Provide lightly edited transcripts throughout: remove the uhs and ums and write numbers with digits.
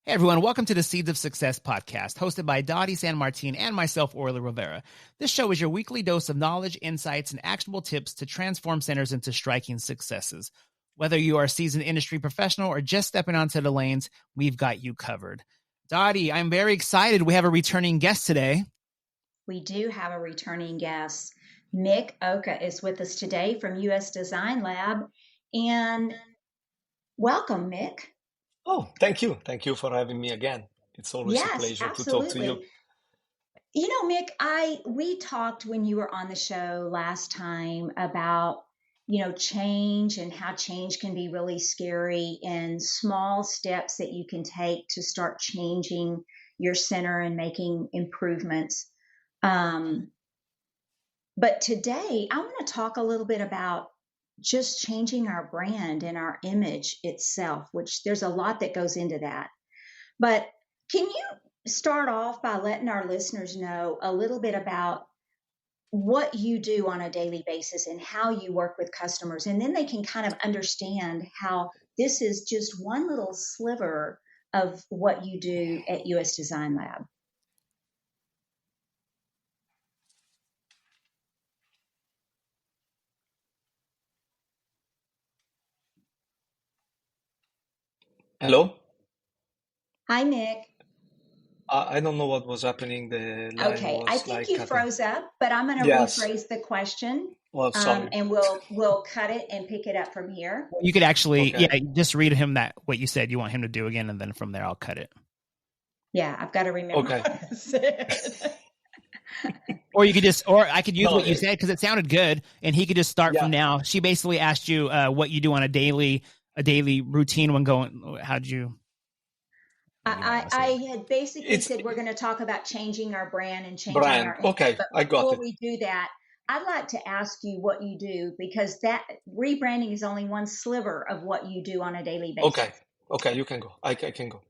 Hey everyone, welcome to the Seeds of Success podcast, hosted by Dottie San Martin and myself, Orly Rivera. This show is your weekly dose of knowledge, insights, and actionable tips to transform centers into striking successes. Whether you are a seasoned industry professional or just stepping onto the lanes, we've got you covered. Dottie, I'm very excited. We have a returning guest today. We do have a returning guest. Mik Oca is with us today from US Design Lab. And welcome, Mik. Oh, thank you. Thank you for having me again. It's always a pleasure to talk to you. You know, Mik, we talked when you were on the show last time about, change and how change can be really scary and small steps that you can take to start changing your center and making improvements. But today I want to talk a little bit about just changing our brand and our image itself, which there's a lot that goes into that. But can you start off by letting our listeners know a little bit about what you do on a daily basis and how you work with customers? And then they can kind of understand how this is just one little sliver of what you do at US Design Lab. Hello? Hi, Mik. I don't know what was happening. The line Okay, was I think you cutting. froze up, but I'm going to rephrase the question. Well, sorry. And we'll cut it and pick it up from here. You could actually, just read him what you said you want him to do again, and then from there I'll cut it. Yeah, I've got to remember what I said. Or you could or I could use what you said because it sounded good, and he could just start from now. She basically asked you what you do on a daily routine when going. How'd you? I had basically said we're going to talk about changing our brand and changing our image. Okay, but I got it. Before we do that, I'd like to ask you what you do, because that rebranding is only one sliver of what you do on a daily basis. Okay, you can go. I can go.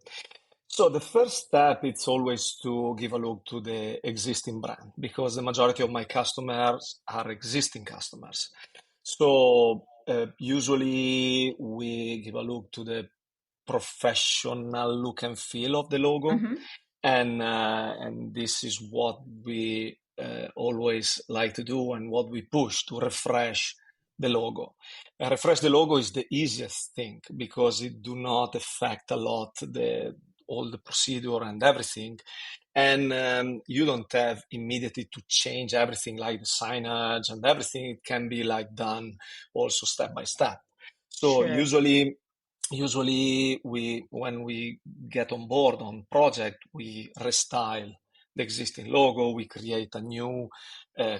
So the first step is always to give a look to the existing brand, because the majority of my customers are existing customers. So usually we give a look to the professional look and feel of the logo, and this is what we always like to do and what we push to refresh the logo. Refresh the logo is the easiest thing because it do not affect a lot all the procedure and everything, and you don't have immediately to change everything like the signage and everything. It can be like done also step by step. So usually when we get on board on project, we restyle the existing logo, we create a new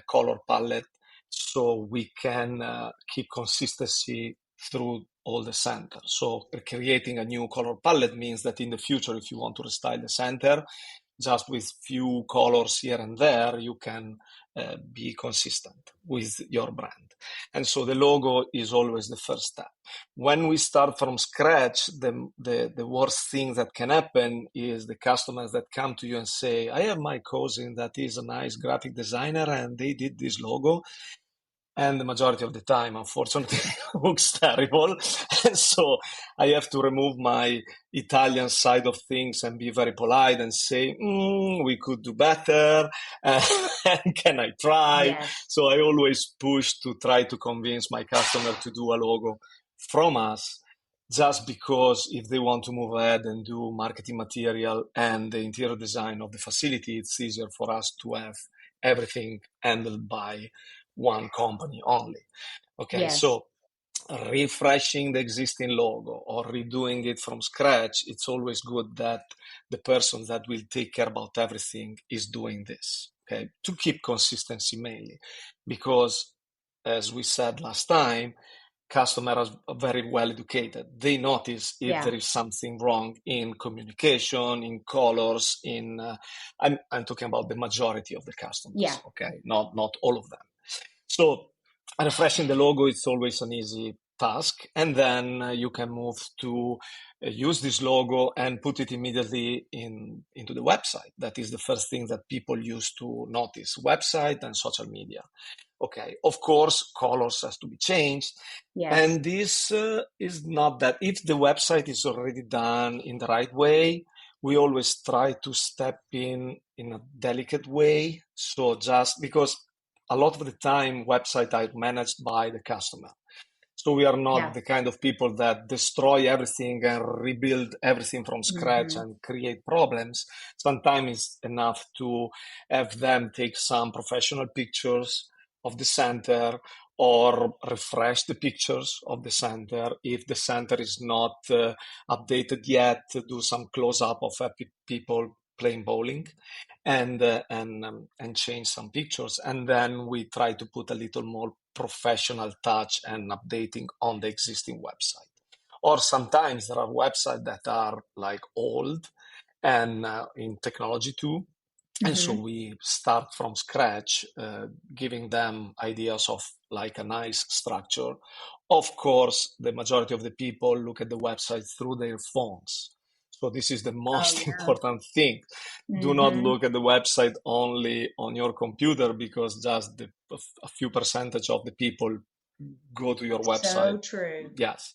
color palette so we can keep consistency through all the center. So creating a new color palette means that in the future, if you want to restyle the center, just with few colors here and there, you can be consistent with your brand. And so the logo is always the first step. When we start from scratch, the worst thing that can happen is the customers that come to you and say, I have my cousin that is a nice graphic designer and they did this logo. And the majority of the time, unfortunately, looks terrible. And so I have to remove my Italian side of things and be very polite and say, we could do better. Can I try? Yes. So I always push to try to convince my customer to do a logo from us, just because if they want to move ahead and do marketing material and the interior design of the facility, it's easier for us to have everything handled by one company only. Okay, yes. So refreshing the existing logo or redoing it from scratch, it's always good that the person that will take care about everything is doing this, okay, to keep consistency mainly. Because as we said last time, customers are very well educated. They notice if there is something wrong in communication, in colors, I'm talking about the majority of the customers, okay, not all of them. So refreshing the logo is always an easy task, and then you can move to use this logo and put it immediately into the website. That is the first thing that people used to notice, website and social media. Okay, of course, colors has to be changed. And this is not that. If the website is already done in the right way, we always try to step in a delicate way. So just because a lot of the time websites are managed by the customer. So we are not Yeah. the kind of people that destroy everything and rebuild everything from scratch Mm-hmm. and create problems. Sometimes it's enough to have them take some professional pictures of the center or refresh the pictures of the center. If the center is not updated yet, do some close up of happy people playing bowling and change some pictures, and then we try to put a little more professional touch and updating on the existing website. Or sometimes there are websites that are like old and in technology too, and so Mm-hmm. we start from scratch, giving them ideas of like a nice structure. Of course, the majority of the people look at the website through their phones. So this is the Oh most yeah. important thing. Do not Mm-hmm. look at the website only on your computer, because just a few percentage of the people go to your website. So true. Yes.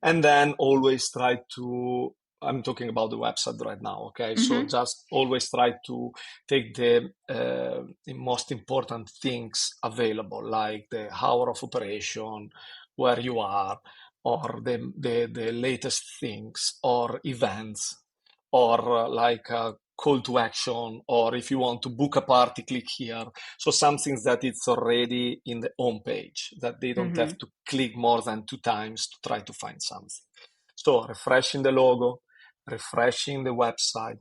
And then always try to, I'm talking about the website right now, okay? So Mm-hmm. just always try to take the most important things available, like the hour of operation, where you are, or the latest things, or events, or like a call to action, or if you want to book a party, click here. So something that it's already in the home page, that they don't Mm-hmm. have to click more than 2 times to try to find something. So refreshing the logo, refreshing the website,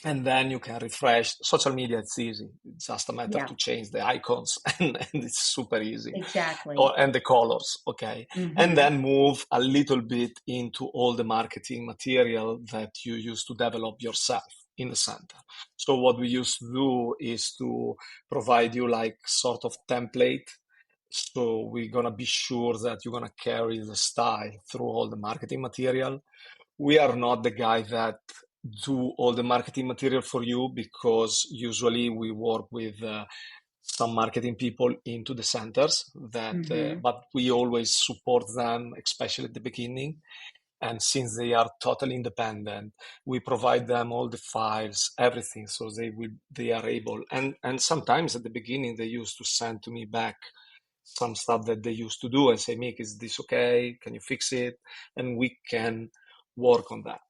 and then you can refresh social media. It's easy. It's just a matter Yeah. to change the icons and it's super easy. Exactly. And the colors, okay? And Mm-hmm. then move a little bit into all the marketing material that you used to develop yourself in the center. So what we used to do is to provide you like sort of template. So we're gonna be sure that you're gonna carry the style through all the marketing material. We are not the guy that do all the marketing material for you, because usually we work with some marketing people into the centers that Mm-hmm. but we always support them, especially at the beginning. And since they are totally independent, we provide them all the files, everything, so they are able. And sometimes at the beginning they used to send to me back some stuff that they used to do and say, Mik, is this okay? Can you fix it? And we can work on that.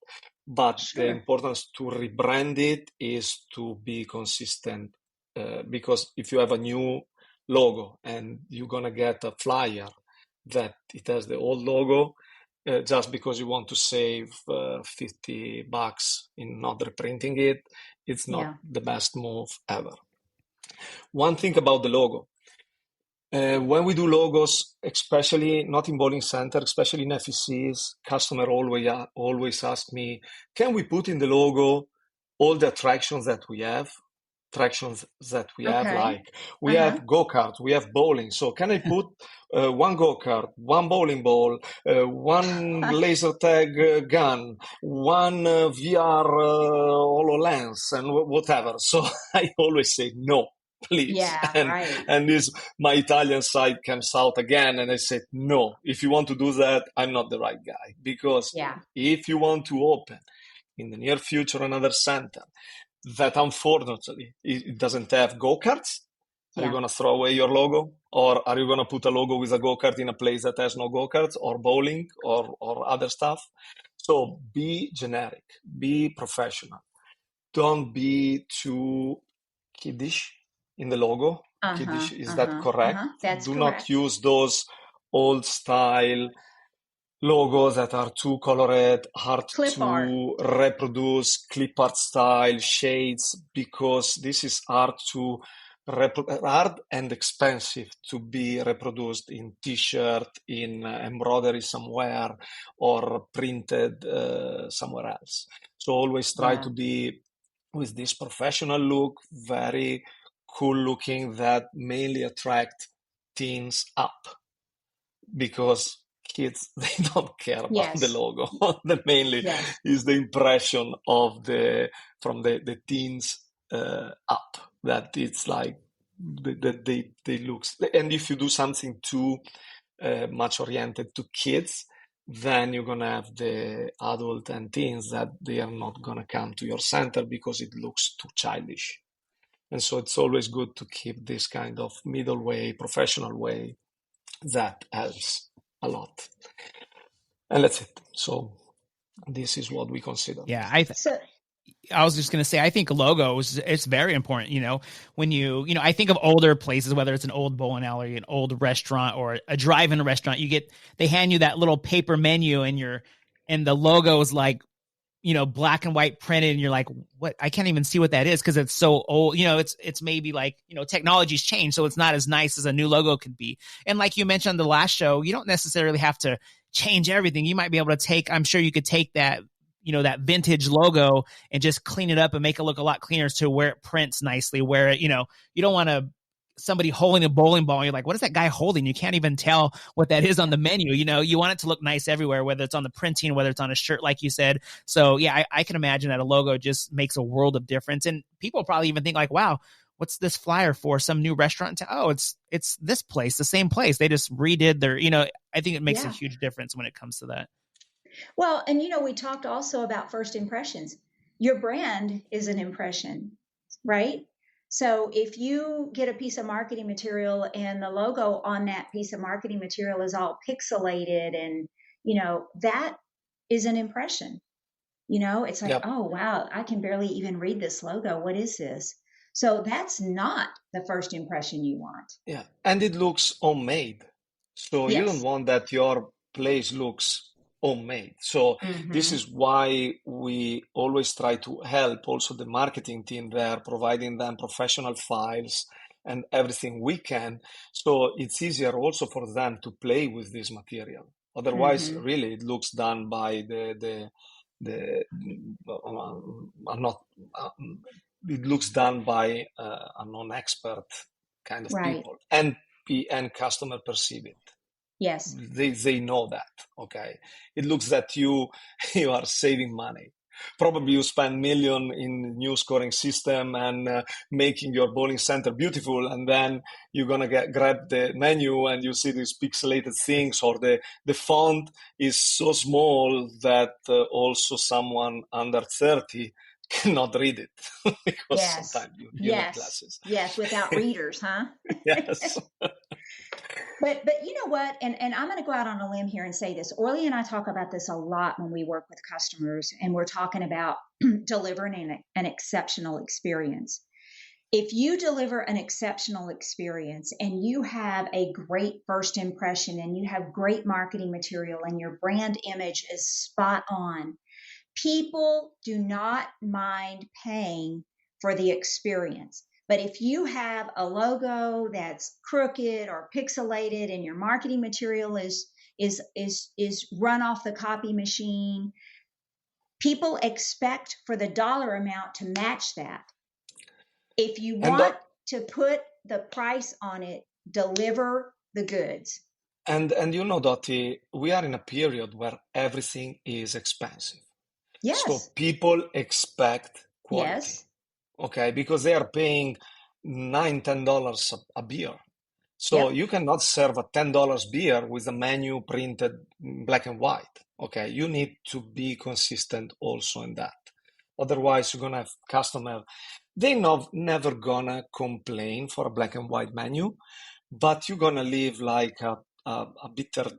But the Sure. importance to rebrand it is to be consistent, because if you have a new logo and you're gonna get a flyer that it has the old logo, just because you want to save $50 in not reprinting it, it's not Yeah. the best move ever. One thing about the logo. When we do logos, especially not in bowling center, especially in FECs, customer always ask me, can we put in the logo all the attractions that we have? Attractions that we have, Okay. like we Uh-huh. have go-kart, we have bowling. So can I put one go-kart, one bowling ball, one laser tag gun, one VR HoloLens, and whatever? So I always say no, please. Yeah, right. And this my Italian side comes out again, and I said, no, if you want to do that, I'm not the right guy. Because Yeah. if you want to open in the near future another center that unfortunately it doesn't have go-karts, are you Yeah. going to throw away your logo? Or are you going to put a logo with a go-kart in a place that has no go-karts or bowling or other stuff? So be generic, be professional. Don't be too kiddish in the logo. Uh-huh. Kiddish, is that Uh-huh. correct? Uh-huh. That's Do not correct. use those old style logos that are too colored, hard Clip art. to reproduce, clip art style, shades, because this is hard and expensive to be reproduced in t-shirt, in embroidery somewhere, or printed somewhere else. So always try Yeah. to be with this professional look, very cool looking, that mainly attract teens up, because kids they don't care about the Yes. logo. The mainly Yes. is the impression of the teens up, that it's like that they looks. And if you do something too much oriented to kids, then you're gonna have the adult and teens that they are not gonna come to your center because it looks too childish. And so it's always good to keep this kind of middle way, professional way. That helps a lot. And that's it. So this is what we consider. Yeah, So I was just going to say, I think logos, it's very important. When I think of older places, whether it's an old bowling alley, an old restaurant, or a drive-in restaurant, they hand you that little paper menu and the logo is like, black and white printed, and you're like, what? I can't even see what that is because it's so old. It's maybe like, technology's changed, so it's not as nice as a new logo could be. And like you mentioned on the last show, you don't necessarily have to change everything. You might be able to I'm sure you could take that, that vintage logo and just clean it up and make it look a lot cleaner to where it prints nicely, where it, you don't want somebody holding a bowling ball and you're like, what is that guy holding? You can't even tell what that is on the menu. You want it to look nice everywhere, whether it's on the printing, whether it's on a shirt, like you said. So yeah, I can imagine that a logo just makes a world of difference. And people probably even think like, wow, what's this flyer for? Some new restaurant? Oh, it's this place, the same place. They just redid their, I think it makes a huge difference when it comes to that. Well, and we talked also about first impressions. Your brand is an impression, right? So if you get a piece of marketing material and the logo on that piece of marketing material is all pixelated and, that is an impression. It's like, Yep. oh, wow, I can barely even read this logo. What is this? So that's not the first impression you want. Yeah. And it looks homemade. So you don't Yes. want that your place looks homemade. So this is why we always try to help also the marketing team there, providing them professional files and everything we can. So it's easier also for them to play with this material. Otherwise, really, it looks done by it looks done by a non-expert kind of Right. people, and customer perceive it. Yes. They know that. Okay, it looks that you are saving money. Probably you spend million in new scoring system and making your bowling center beautiful, and then you're gonna grab the menu and you see these pixelated things, or the font is so small that also someone under 30 cannot read it because sometimes you need glasses. Yes, without readers, huh? Yes. But you know what? And I'm going to go out on a limb here and say this. Orly and I talk about this a lot when we work with customers, and we're talking about delivering an exceptional experience. If you deliver an exceptional experience and you have a great first impression and you have great marketing material and your brand image is spot on, people do not mind paying for the experience. But if you have a logo that's crooked or pixelated and your marketing material is run off the copy machine, people expect for the dollar amount to match that. If you want to put the price on it, deliver the goods. And Dottie, we are in a period where everything is expensive. Yes. So people expect quality. Yes. Okay, because they are paying $9-10 a beer. So you cannot serve a $10 beer with a menu printed black and white. Okay, you need to be consistent also in that. Otherwise, you're gonna have customer. They never gonna complain for a black and white menu, but you're gonna leave like a bitter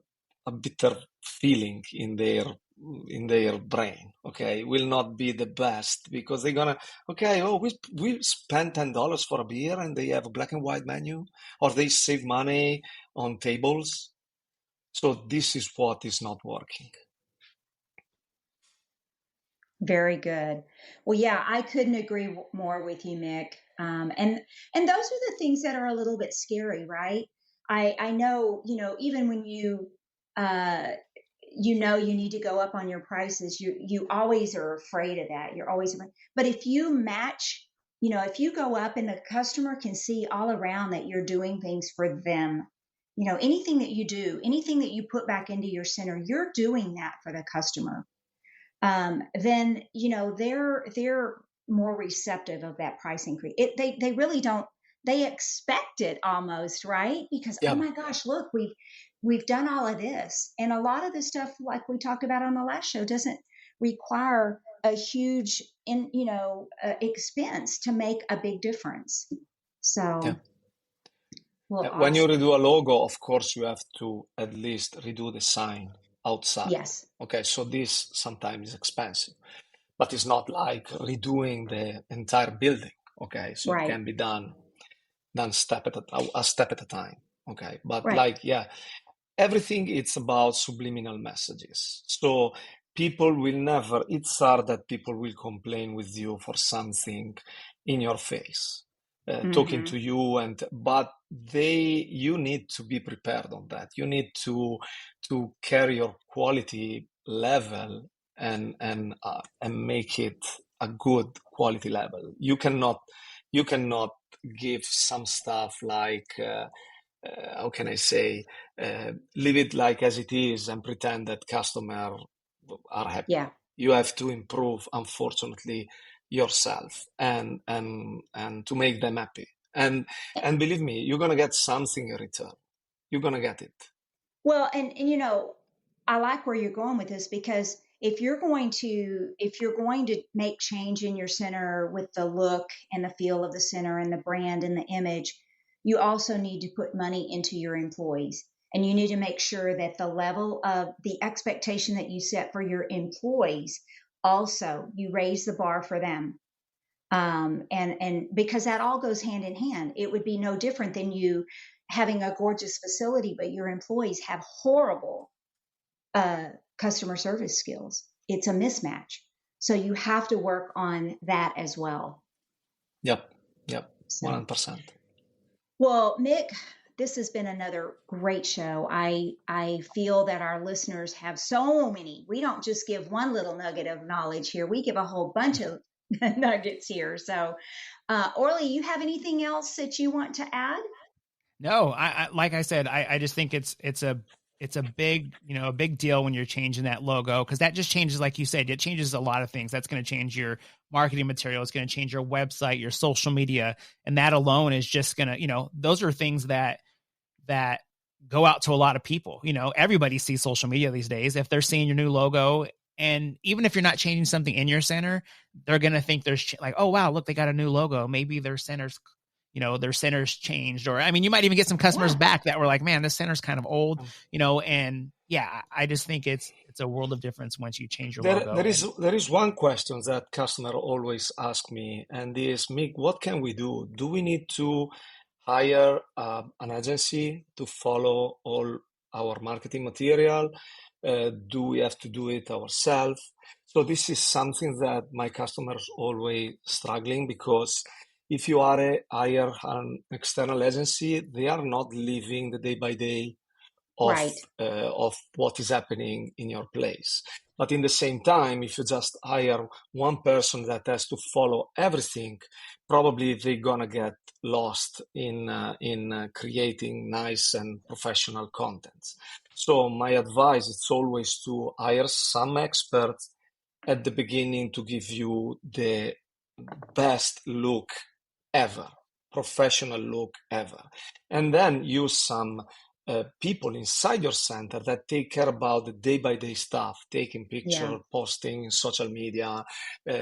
feeling in their brain. Okay, will not be the best because they're gonna, okay, oh, we spent $10 for a beer and they have a black and white menu, or they save money on tables. So this is what is not working. Very good. Well, yeah, I couldn't agree more with you, Mik. And those are the things that are a little bit scary, right? I know, even when you you need to go up on your prices, you always are afraid of that. You're always, but if you match, if you go up and the customer can see all around that you're doing things for them, anything that you do, anything that you put back into your center, you're doing that for the customer. Then they're more receptive of that price increase. They really don't. They expect it almost, right? Because oh my gosh, look, we've done all of this. And a lot of the stuff, like we talked about on the last show, doesn't require a huge expense to make a big difference. Yeah. So, well, When you awesome. redo a logo, of course, you have to at least redo the sign outside. Yes. Okay, so this sometimes is expensive, but it's not like redoing the entire building. Okay, so it Right. can be done step at a step at a time. Okay, but Right. everything it's about subliminal messages. So people will never, it's hard that people will complain with you for something in your face, talking to you, but you need to be prepared on that. You need to carry your quality level and make it a good quality level. You cannot give some stuff how can I say, leave it like as it is and pretend that customers are happy. Yeah. You have to improve, unfortunately, yourself and to make them happy. And believe me, you're gonna get something in return. You're gonna get it. Well, and I like where you're going with this, because if you're going to make change in your center with the look and the feel of the center and the brand and the image, you also need to put money into your employees. And you need to make sure that the level of the expectation that you set for your employees, also you raise the bar for them. And because that all goes hand in hand. It would be no different than you having a gorgeous facility, but your employees have horrible customer service skills. It's a mismatch. So you have to work on that as well. Yep, So, 100%. well, Mik, this has been another great show. I feel that our listeners have so many. We don't just give one little nugget of knowledge here. We give a whole bunch of nuggets here. So, Orly, you have anything else that you want to add? No, I like I said, I just think it's a big, a big deal when you're changing that logo, because that just changes, like you said, it changes a lot of things. That's going to change your marketing material. It's going to change your website, your social media, and that alone is just going to, those are things that go out to a lot of people. Everybody sees social media these days. If they're seeing your new logo, and even if you're not changing something in your center, they're going to think there's like, oh wow, look, they got a new logo. Maybe their center's changed, or, I mean, you might even get some customers back that were like, man, this center's kind of old, and yeah, I just think it's a world of difference once you change your logo. There is one question that customer always ask me, and is, Mik, what can we do? Do we need to hire an agency to follow all our marketing material? Do we have to do it ourselves? So this is something that my customers always struggling, because if you hire an external agency, they are not living the day by day of what is happening in your place. But in the same time, if you just hire one person that has to follow everything, probably they're gonna get lost in creating nice and professional content. So my advice is always to hire some experts at the beginning to give you the best look ever, professional look ever, and then use some people inside your center that take care about the day-by-day stuff, taking picture, posting in social media,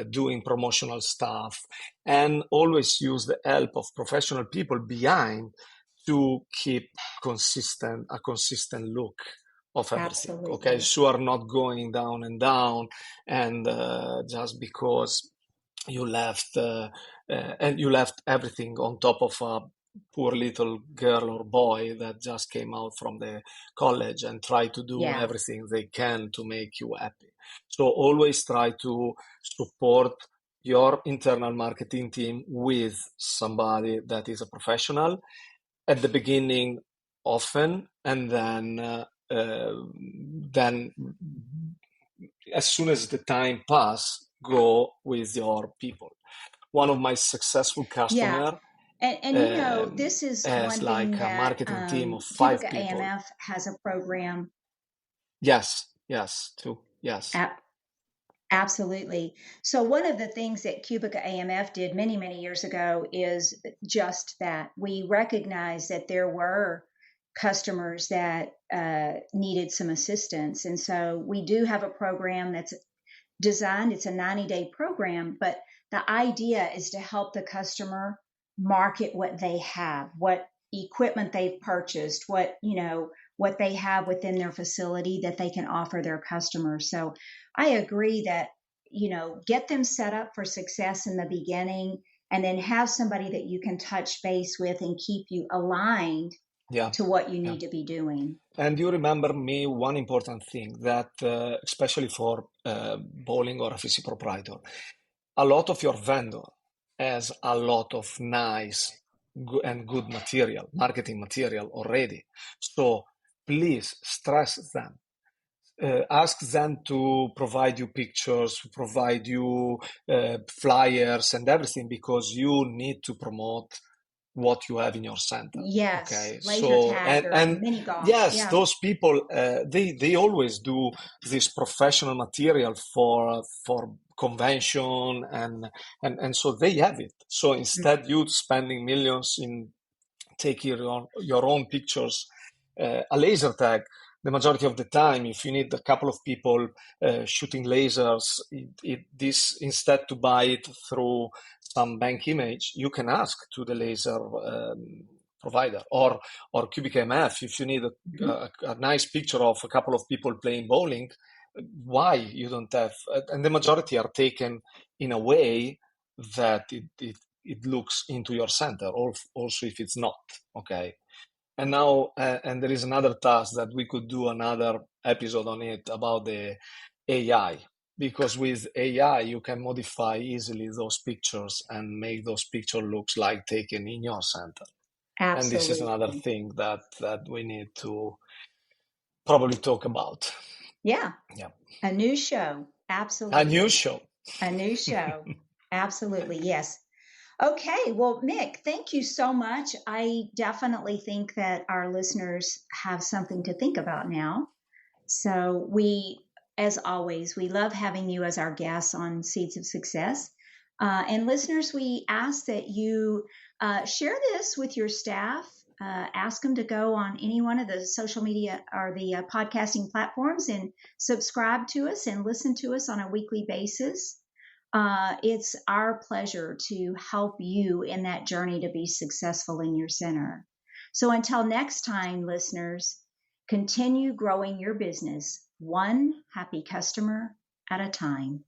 doing promotional stuff, and always use the help of professional people behind to keep a consistent look of everything. Absolutely. Okay, so are not going down and down, and just because you left and you left everything on top of a poor little girl or boy that just came out from the college and try to do everything they can to make you happy. So always try to support your internal marketing team with somebody that is a professional at the beginning often, and then as soon as the time pass, go with your people. One of my successful customers and this is has one like thing a that marketing team of 5 Cubica people. AMF has a program. Yes, too. Yes. Absolutely. So one of the things that Cubica AMF did many, many years ago is just that. We recognized that there were customers that needed some assistance. And so we do have a program that's designed, it's a 90-day program, but the idea is to help the customer market what they have, what equipment they've purchased, what, what they have within their facility that they can offer their customers. So I agree that, get them set up for success in the beginning, and then have somebody that you can touch base with and keep you aligned to what you need to be doing. And you remember me one important thing that, especially for bowling or FEC proprietor, a lot of your vendor has a lot of nice and good material, marketing material already. So please stress them. Ask them to provide you pictures, provide you flyers and everything, because you need to promote what you have in your center. Yes. Okay. Laser tag and mini golf. Yes, those people they always do this professional material for convention and so they have it. So instead you spending millions in taking your own pictures, a laser tag, the majority of the time, if you need a couple of people shooting lasers, this instead to buy it through some bank image, you can ask to the laser provider or Cubic MF. If you need a nice picture of a couple of people playing bowling, why you don't have? And the majority are taken in a way that it looks into your center, also if it's not, okay? And now, and there is another task that we could do another episode on it about the AI, because with AI, you can modify easily those pictures and make those pictures look like taken in your center. Absolutely. And this is another thing that we need to probably talk about. Yeah. A new show. Absolutely. A new show. A new show. Absolutely. Yes. Okay. Well, Mik, thank you so much. I definitely think that our listeners have something to think about now. So as always, we love having you as our guest on Seeds of Success. And listeners, we ask that you share this with your staff. Ask them to go on any one of the social media or the podcasting platforms and subscribe to us and listen to us on a weekly basis. It's our pleasure to help you in that journey to be successful in your center. So until next time, listeners, continue growing your business one happy customer at a time.